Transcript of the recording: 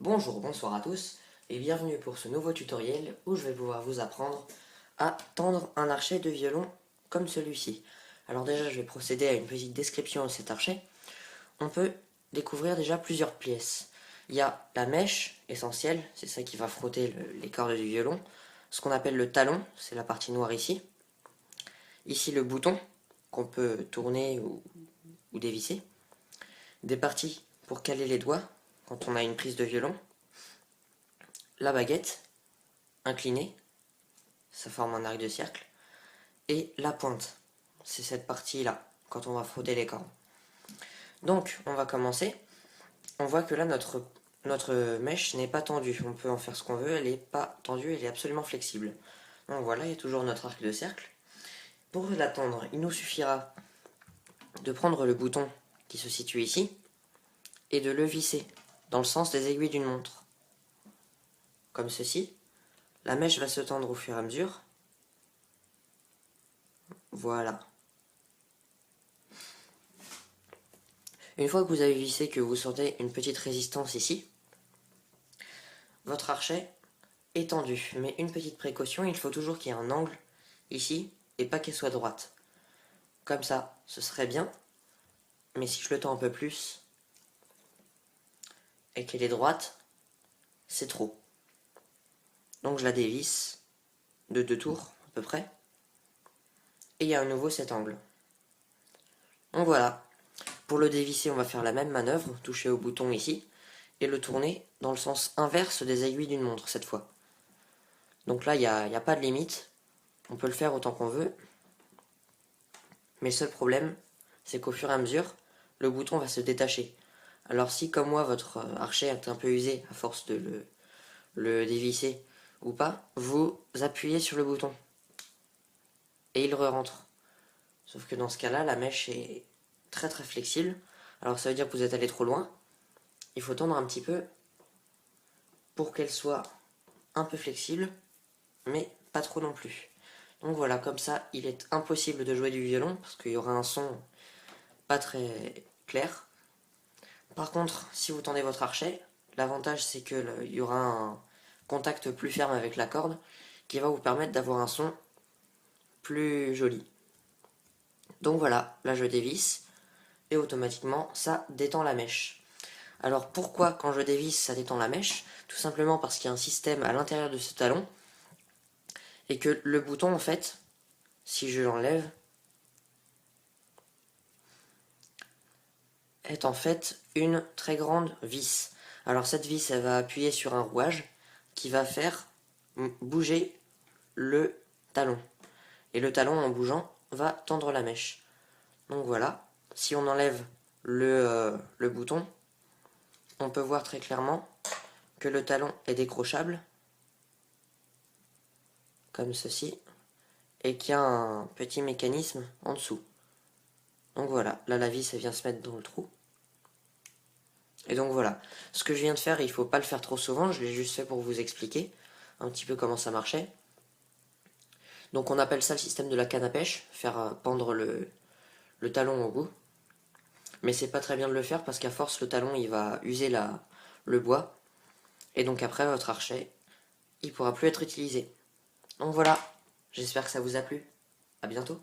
Bonjour, bonsoir à tous et bienvenue pour ce nouveau tutoriel où je vais pouvoir vous apprendre à tendre un archet de violon comme celui-ci. Alors déjà je vais procéder à une petite description de cet archet. On peut découvrir déjà plusieurs pièces. Il y a la mèche essentielle, c'est ça qui va frotter les cordes du violon. Ce qu'on appelle le talon, c'est la partie noire ici. Ici le bouton qu'on peut tourner ou dévisser. Des parties pour caler les doigts quand on a une prise de violon. La baguette inclinée, ça forme un arc de cercle, et la pointe, c'est cette partie-là, quand on va frotter les cordes. Donc, on va commencer. On voit que là, notre mèche n'est pas tendue. On peut en faire ce qu'on veut, elle n'est pas tendue, elle est absolument flexible. Donc voilà, il y a toujours notre arc de cercle. Pour la tendre, il nous suffira de prendre le bouton qui se situe ici et de le visser dans le sens des aiguilles d'une montre. Comme ceci. La mèche va se tendre au fur et à mesure. Voilà. Une fois que vous avez vissé, que vous sentez une petite résistance ici, votre archet est tendu. Mais une petite précaution, il faut toujours qu'il y ait un angle ici et pas qu'elle soit droite. Comme ça, ce serait bien. Mais si je le tends un peu plus et qu'elle est droite, c'est trop. Donc je la dévisse de 2 tours à peu près. Et il y a à nouveau cet angle. Donc voilà. Pour le dévisser, on va faire la même manœuvre, toucher au bouton ici, et le tourner dans le sens inverse des aiguilles d'une montre cette fois. Donc là, il n'y a pas de limite. On peut le faire autant qu'on veut. Mais le seul problème, c'est qu'au fur et à mesure, le bouton va se détacher. Alors si, comme moi, votre archet est un peu usé à force de le dévisser ou pas, vous appuyez sur le bouton. Et il re-rentre. Sauf que dans ce cas-là, la mèche est très très flexible. Alors ça veut dire que vous êtes allé trop loin. Il faut tendre un petit peu pour qu'elle soit un peu flexible, mais pas trop non plus. Donc voilà, comme ça, il est impossible de jouer du violon, parce qu'il y aura un son pas très clair. Par contre, si vous tendez votre archet, l'avantage c'est qu'il y aura un contact plus ferme avec la corde, qui va vous permettre d'avoir un son plus joli. Donc voilà, là je dévisse, et automatiquement, ça détend la mèche. Alors pourquoi quand je dévisse ça détend la mèche? Tout simplement parce qu'il y a un système à l'intérieur de ce talon, et que le bouton en fait, si je l'enlève, est en fait une très grande vis. Alors cette vis, elle va appuyer sur un rouage qui va faire bouger le talon. Et le talon, en bougeant, va tendre la mèche. Donc voilà, si on enlève le bouton, on peut voir très clairement que le talon est décrochable, comme ceci, et qu'il y a un petit mécanisme en dessous. Donc voilà, là la vis elle vient se mettre dans le trou. Et donc voilà, ce que je viens de faire, il ne faut pas le faire trop souvent, je l'ai juste fait pour vous expliquer un petit peu comment ça marchait. Donc on appelle ça le système de la canne à pêche, faire pendre le talon au bout. Mais c'est pas très bien de le faire parce qu'à force le talon il va user le bois. Et donc après votre archet, il pourra plus être utilisé. Donc voilà, j'espère que ça vous a plu. À bientôt.